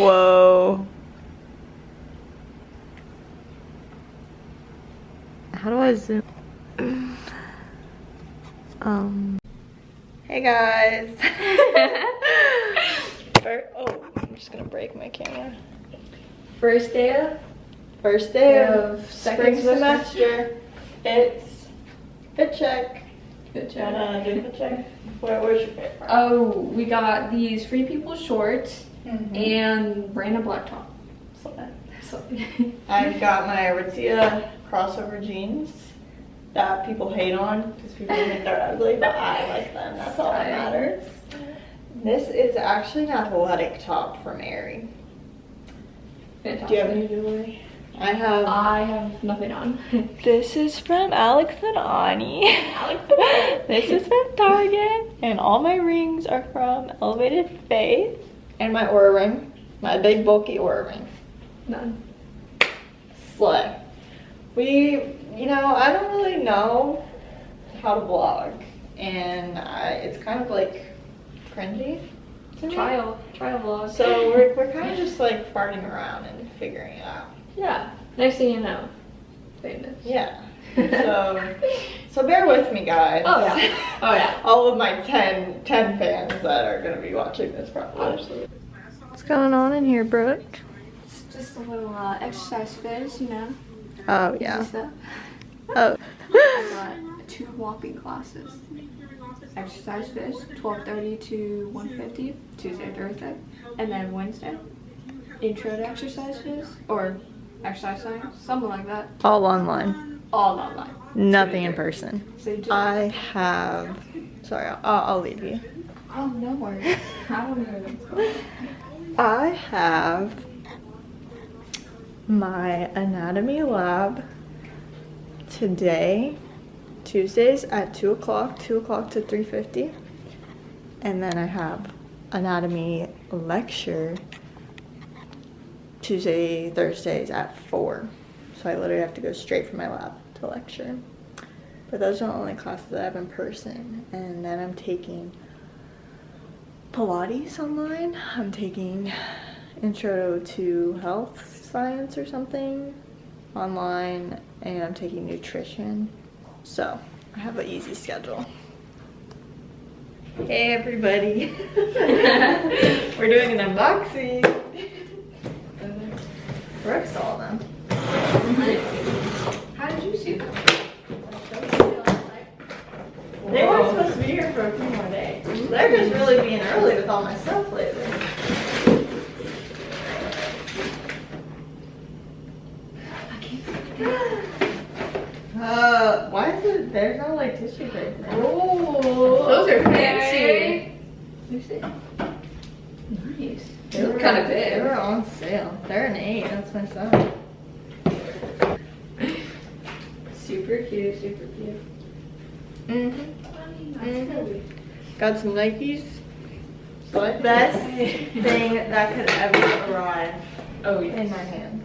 Whoa. How do I zoom? Hey guys. Oh, I'm just gonna break my camera. First day of spring semester. It's fit check. Good job. Wanna do fit check? Where's your favorite part? Oh, we got these Free People shorts and Brandon black top. So I've got my Aritzia crossover jeans that people hate on because people think they're ugly, but I like them. That's all that matters. This is actually an athletic top from Aerie. Fantastic. Do you have any jewelry? I have nothing on. This is from Alex and Ani. This is from Target. And all my rings are from Elevated Faith. And my Oura ring. My big bulky Oura ring. None. Slay. I don't really know how to vlog. And it's kind of like cringy to me. Trial vlog. So we're kind of just like farting around and figuring it out. Yeah. Next thing you know, famous. Yeah. So bear with me, guys. Oh yeah. All of my 10 fans that are gonna be watching this probably. Absolutely. What's going on in here, Brooke? It's just a little exercise fizz, you know. Oh yeah. Stuff. Oh. I got 2 whopping classes. Exercise fizz, 12:30 to 1:50, Tuesday, Thursday, and then Wednesday, intro to exercise fizz or exercise science, something like that. All online. All online. Nothing in person. So I have. Sorry, I'll leave you. Oh, no worries. I don't know what's going on. I have my anatomy lab today, Tuesdays at 2 o'clock to 3:50. And then I have anatomy lecture Tuesday, Thursdays at 4. So I literally have to go straight from my lab to lecture. But those are the only classes that I have in person. And then I'm taking Pilates online. I'm taking Intro to Health Science or something online. And I'm taking nutrition. So I have an easy schedule. Hey everybody. We're doing an unboxing. Brooke saw them. How did you see them? They weren't supposed to be here for a few more days. They're just really being early with all my stuff lately. Why is it, there's no like tissue paper? Oh, those are fancy. Let me see. Nice. They were kind of big. They were on sale. They're an 8, that's my son. Super cute, super cute. Got some Nikes. Best thing that could ever arrive in my hands.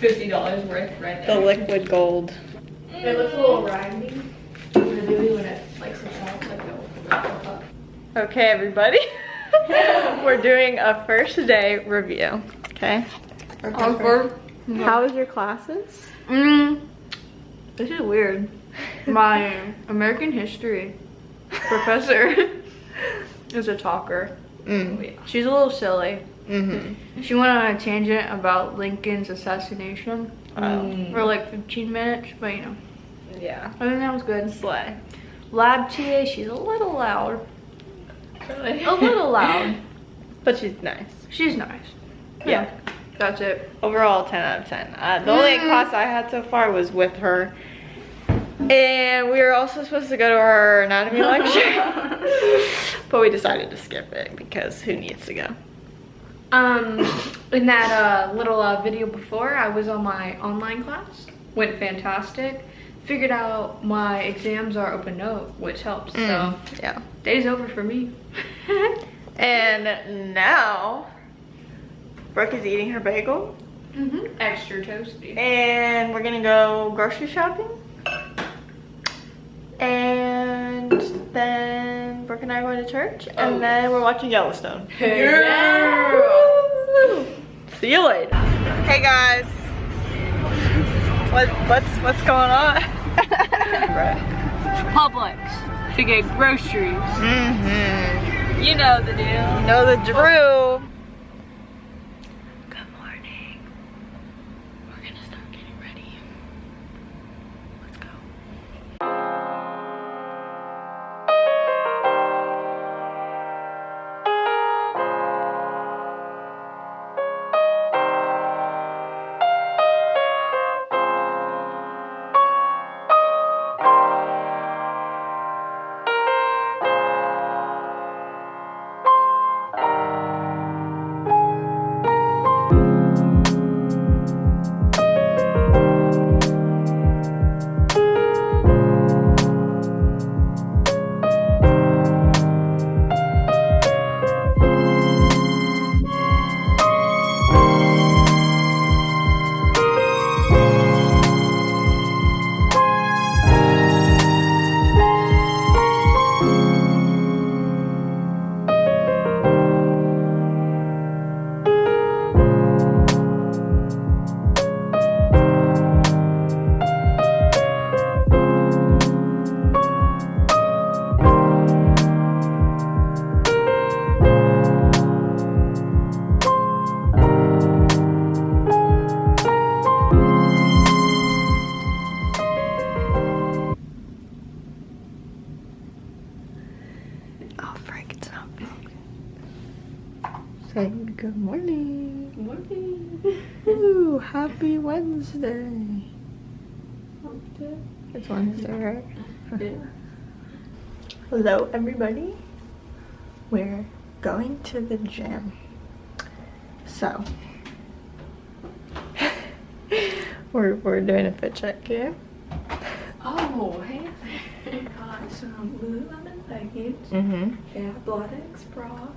$50 worth right The there. liquid gold. It looks a little raggy. Really when it like sits out like no. Okay, everybody. We're doing a first day review. Okay. How was your classes? This is weird. My American history professor is a talker. She's a little silly. She went on a tangent about Lincoln's assassination for like 15 minutes, but you know. Yeah. I think that was good. Slay. Lab TA, she's a little loud. Really? A little loud. But she's nice. She's nice. Yeah. That's it. Overall, 10 out of 10. The only class I had so far was with her. And we were also supposed to go to our anatomy lecture. But we decided to skip it because who needs to go? In that little video before, I was on my online class. Went fantastic. Figured out my exams are open note, which helps. So yeah, day's over for me. And now Brooke is eating her bagel. Extra toasty. And we're gonna go grocery shopping. And then Brooke and I are going to church, and then we're watching Yellowstone. Yeah. See you later. Hey guys. What's going on? Publix to get groceries. Mm-hmm. You know the deal. You know the drill. Good morning. We're gonna start getting ready. Let's go. Oh, Frank, it's not big. Say good morning. Good morning. Ooh, happy Wednesday. It's Wednesday, right? Yeah. Hello, everybody. We're going to the gym. So, we're doing a fit check here. Oh, hey. Got some Lululemon leggings. Mm-hmm. Yeah, Blodex bra.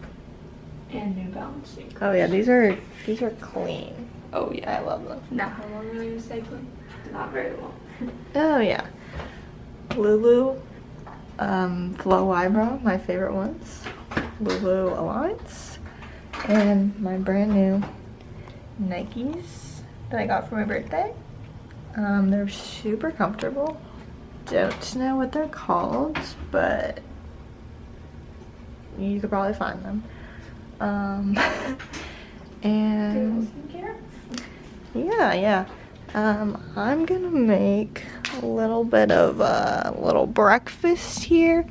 And New Balance sneakers. Oh yeah, these are clean. Oh yeah. I love them. Now, how long are you stay clean? Not very long. Oh yeah. Lulu, Flow Eyebrow, my favorite ones. Lulu Alliance, and my brand new Nikes that I got for my birthday. They're super comfortable. Don't know what they're called, but you could probably find them. And yeah. I'm gonna make a little bit of a little breakfast here.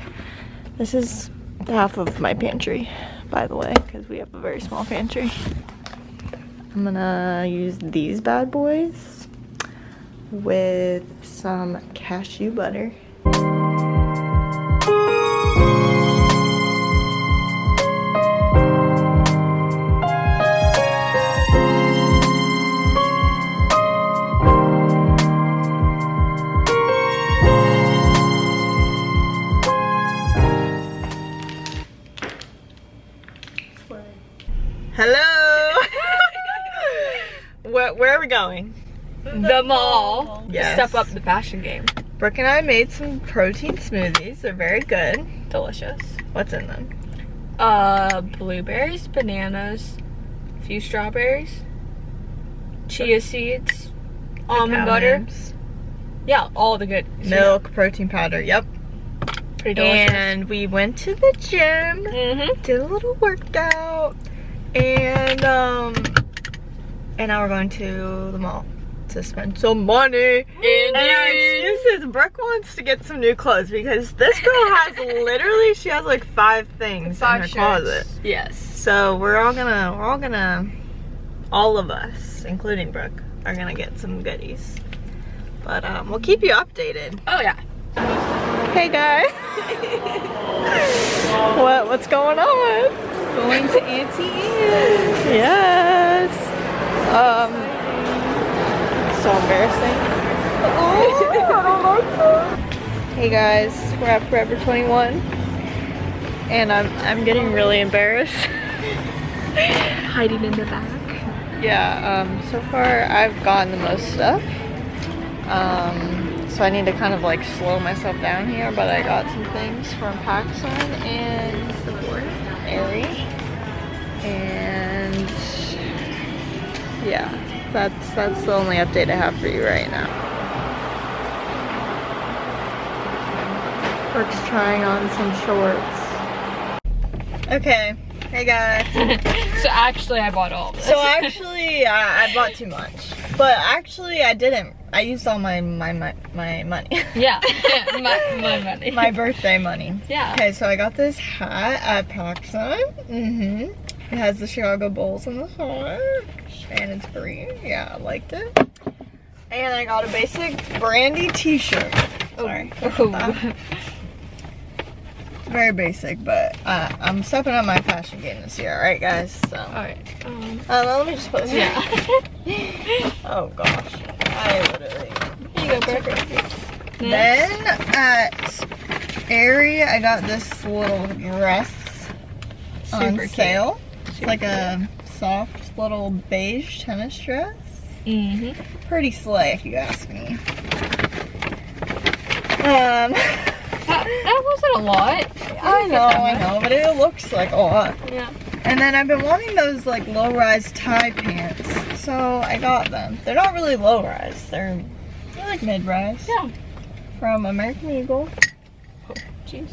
This is half of my pantry, by the way, because we have a very small pantry. I'm gonna use these bad boys with some cashew butter. Hello! Where are we going? The mall. Yes. Step up the fashion game. Brooke and I made some protein smoothies. They're very good. Delicious. What's in them? Blueberries, bananas, a few strawberries, chia seeds, almond butter. M&Ms, Yeah, all the good. milk, protein powder. Yep. Pretty delicious. And we went to the gym, did a little workout, and now we're going to the mall to spend some money. And our excuse is Brooke wants to get some new clothes because this girl has literally, she has like 5 things in her closet. Yes. So all of us, including Brooke, are gonna get some goodies. But we'll keep you updated. Oh yeah. Hey guys. What's going on? Going to Auntie Anne's. Yes. So embarrassing. Oh, I don't like that. Hey guys, we're at Forever 21, and I'm getting really embarrassed. Hiding in the back. Yeah. So far I've gotten the most stuff. so I need to kind of like slow myself down here, but I got some things from PacSun and Aerie. And yeah, that's the only update I have for you right now. Brooke's trying on some shorts. Okay, hey guys. So actually I bought all of this. So actually, I bought too much. But actually, I didn't. I used all my money. Yeah, my money. My birthday money. Yeah. Okay, so I got this hat at PacSun. It has the Chicago Bulls on the front. And it's green. Yeah, I liked it. And I got a basic Brandy t-shirt. Sorry. Oh. Very basic, but I'm stepping up my fashion game this year, right, guys? So. Alright. Let me just put this. Yeah. Oh gosh, I literally. Here you go, perfect. Then at Aerie, I got this little dress on Super sale. It's like a soft little beige tennis dress. Pretty slay, if you ask me. That wasn't a lot. I know, but it looks like a lot. Yeah. And then I've been wanting those like low-rise tie pants, so I got them. They're not really low-rise, they're like mid-rise. Yeah. From American Eagle. Oh, jeez.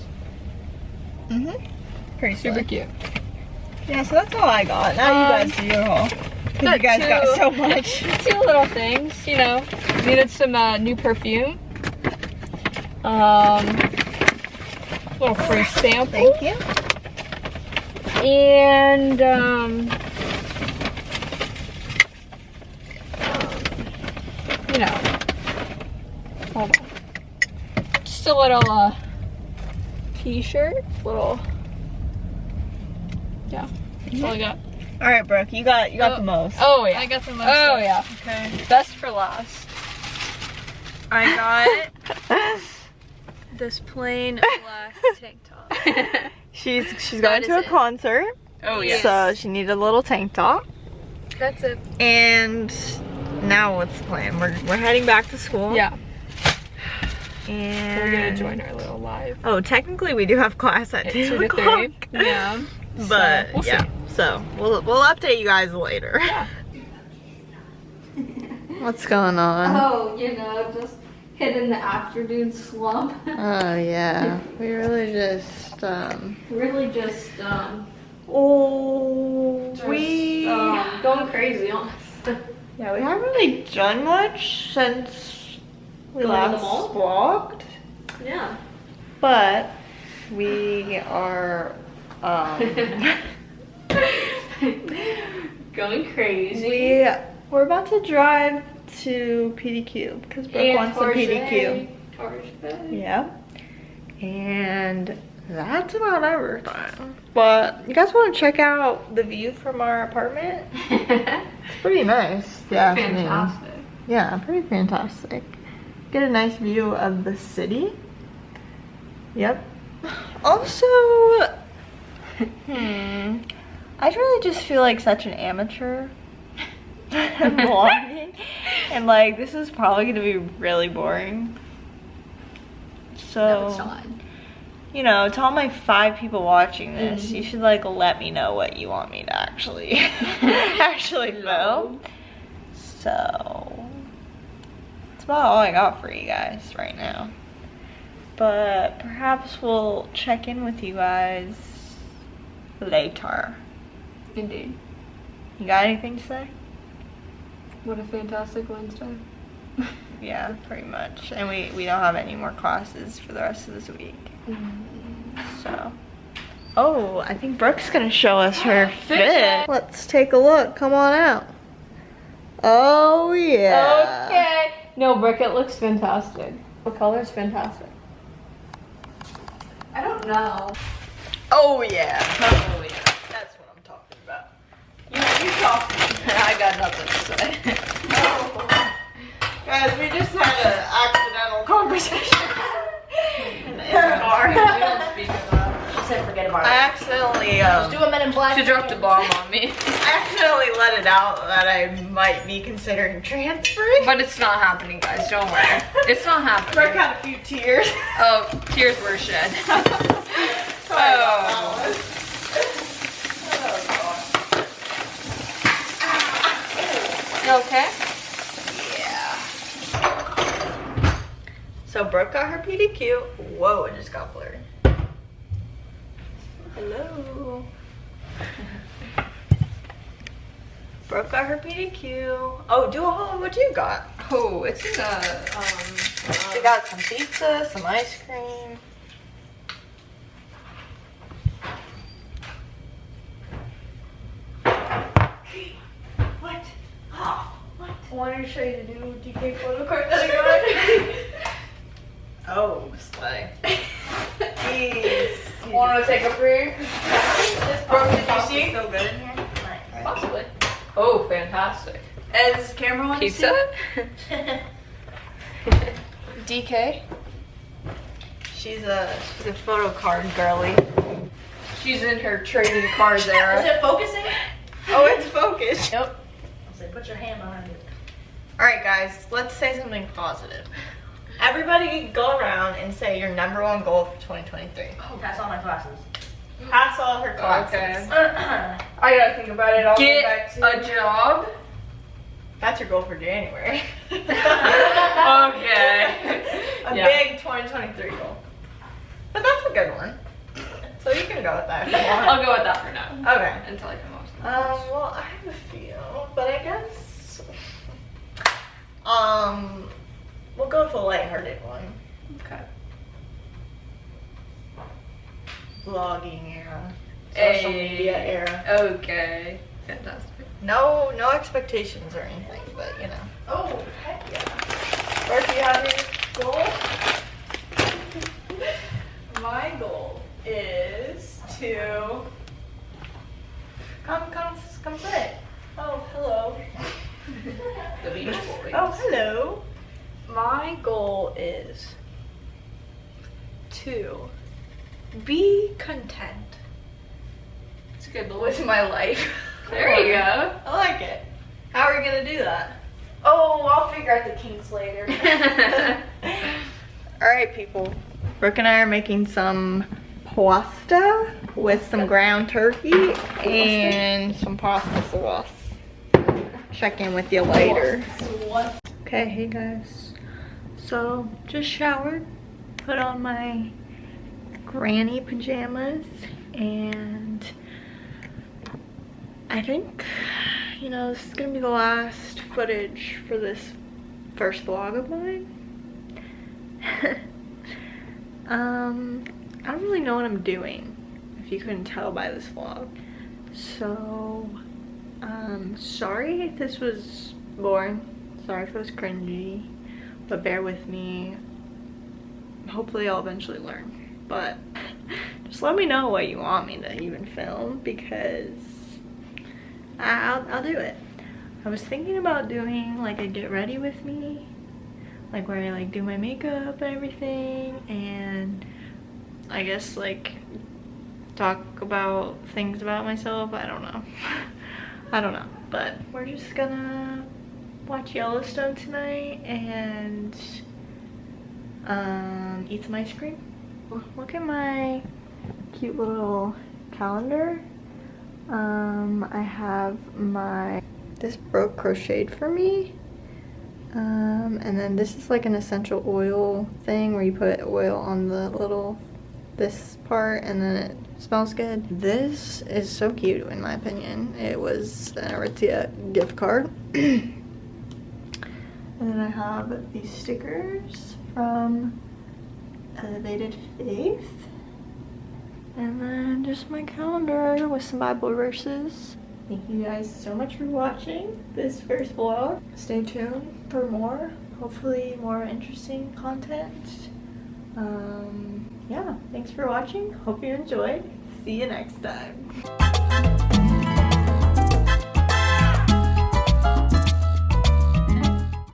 Pretty Super slay. cute. Yeah, so that's all I got. Now you guys do your haul. Because you guys got so much. 2 little things, you know. Needed some new perfume. Little free sample. Thank you. And you know, hold on. Just a little t-shirt, little. Yeah, that's all I got. All right, Brooke, you got the most. Oh yeah, I got the most. oh yeah. Okay. Best for last. I got This plain black tank top. she's going to a concert. Oh yeah. So she needed a little tank top. That's it. And now what's the plan? We're heading back to school. Yeah. And We're gonna join our little live. Oh, technically we do have class at 2 2 to o'clock. 3. Yeah. But So, we'll yeah. see. So we'll update you guys later. Yeah. What's going on? Oh, you know, just hitting the afternoon slump. Oh yeah. We really just Really just going crazy, honestly. yeah, we haven't really done much since we Going to the last mall? walked. Yeah. But we are Going crazy. we're about to drive to PDQ because Brooke wants some PDQ. Yeah. And that's about everything. But you guys want to check out the view from our apartment? It's pretty nice. Yeah. Fantastic. Yeah, pretty fantastic. Get a nice view of the city. Yep. Also, I really just feel like such an amateur vlogging. And like, this is probably gonna be really boring. So, No, it's not. you know, to all my 5 people watching this, you should like let me know what you want me to actually film. So, that's about all I got for you guys right now. But perhaps we'll check in with you guys later. Indeed. You got anything to say? What a fantastic Wednesday. Yeah, pretty much. And we don't have any more classes for the rest of this week. So. Oh, I think Brooke's gonna show us her fit. Let's take a look. Come on out. Oh yeah. Okay. No, Brooke, it looks fantastic. The color's fantastic. I don't know. Oh yeah. Oh yeah. That's what I'm talking about. You talk. I got nothing to say. Guys, we just had an accidental conversation in the car. We don't speak about it. She said forget I about it. accidentally, Just do a Men in Black. She dropped a bomb on me. I accidentally let it out that I might be considering transferring. But it's not happening, guys. Don't worry. It's not Broke happening. out a few tears. Oh, tears were shed. Sorry about that one. You okay? Yeah. So Brooke got her PDQ. Whoa, it just got blurry. Hello. Brooke got her PDQ. Oh, do a haul. What you got? Oh, it's in a, We got some pizza, some ice cream. What? Oh, what? I wanted to show you the new DK photo card that I got. Oh, slay. Jeez. Want to take a break? Brooke, did you Pasta see? still good in here? Nice. Possibly. Oh, fantastic. Is camera one Pizza? DK? She's a photo card girly. She's in her trading cards Is era. it focusing? Oh, it's focused. Yep. I'll say, put your hand behind it. All right, guys, let's say something positive. Everybody go around and say your #1 goal for 2023. Pass all my classes. Pass all her classes. Okay. I gotta think about it. I'll Get back to a job. That's your goal for January. Okay. A Yeah. big 2023 goal. But that's a good one. So you can go with that if you want. I'll go with that for now. Okay. Until I come up. Well, I have a few, but I guess we'll go with a lighthearted one. Okay. Vlogging era. Social media era. Okay. Fantastic. No expectations or anything, but you know. Oh, heck yeah. Or if you have your goal? My goal is to. Come say it. Oh, hello. The Beach Boys. Oh, hello. My goal is to be content. It's a good with my life. There you go. I like it. How are we gonna do that? Oh, I'll figure out the kinks later. All right, people. Brooke and I are making some pasta with some ground turkey and some pasta sauce. Check in with you later. Okay, hey guys. So, just showered, put on my granny pajamas, and I think, you know, this is gonna be the last footage for this first vlog of mine. I don't really know what I'm doing, if you couldn't tell by this vlog. So, sorry if this was boring. Sorry if it was cringy, but bear with me. Hopefully I'll eventually learn, but just let me know what you want me to even film, because I'll do it. I was thinking about doing like a get ready with me, like where I like do my makeup and everything, and I guess like talk about things about myself. I don't know. I don't know, but we're just gonna watch Yellowstone tonight and eat some ice cream. Look at my cute little calendar. I have this Brooke crocheted for me, and then this is like an essential oil thing where you put oil on the this part and then it smells good. This is so cute in my opinion. It was an Aritzia gift card. And then I have these stickers from Elevated Faith. And then just my calendar with some Bible verses. Thank you guys so much for watching this first vlog. Stay tuned for more, hopefully more interesting content. Yeah, thanks for watching. Hope you enjoyed. See you next time.